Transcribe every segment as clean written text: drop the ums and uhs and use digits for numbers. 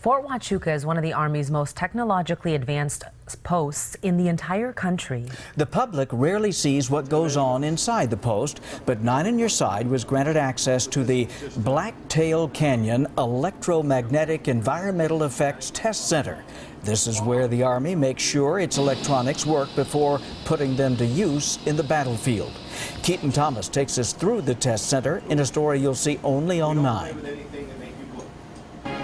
Fort Huachuca is one of the Army's most technologically advanced posts in the entire country. The public rarely sees what goes on inside the post, but 9 on Your Side was granted access to the Blacktail Canyon Electromagnetic Environmental Effects Test Center. This is where the Army makes sure its electronics work before putting them to use in the battlefield. Keaton Thomas takes us through the test center in a story you'll see only on 9.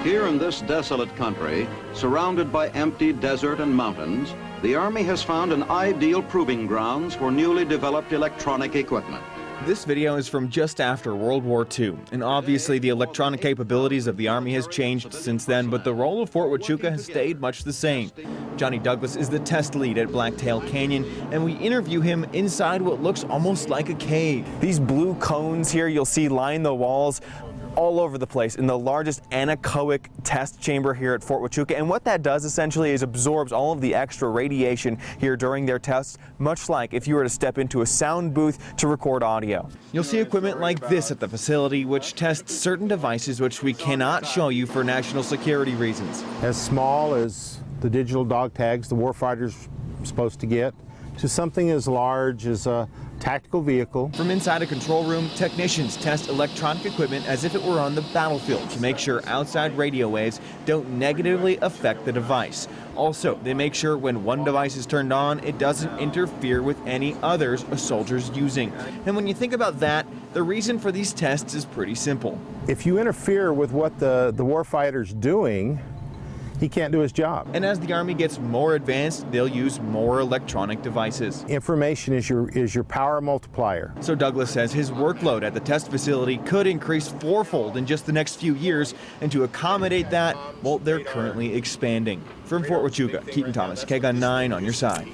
Here in this desolate country, surrounded by empty desert and mountains, the Army has found an ideal proving grounds for newly developed electronic equipment. This video is from just after World War II, and obviously the electronic capabilities of the Army has changed since then, but the role of Fort Huachuca has stayed much the same. Johnny Douglas is the test lead at Blacktail Canyon, and we interview him inside what looks almost like a cave. These blue cones here you'll see line the walls all over the place in the largest anechoic test chamber here at Fort Huachuca. And what that does essentially is absorbs all of the extra radiation here during their tests, much like if you were to step into a sound booth to record audio. You'll see equipment like this at the facility, which tests certain devices which we cannot show you for national security reasons. As small as the digital dog tags the warfighter's supposed to get, to something as large as a tactical vehicle. From inside a control room, technicians test electronic equipment as if it were on the battlefield to make sure outside radio waves don't negatively affect the device. Also, they make sure when one device is turned on, it doesn't interfere with any others a soldier's using. And when you think about that, the reason for these tests is pretty simple. If you interfere with what the warfighter's doing, he can't do his job. And as the Army gets more advanced, they'll use more electronic devices. Information is your power multiplier. So Douglas says his workload at the test facility could increase fourfold in just the next few years, and to accommodate that, well, they're currently expanding. From Fort Huachuca, Keaton Thomas, KGUN-9 on your side.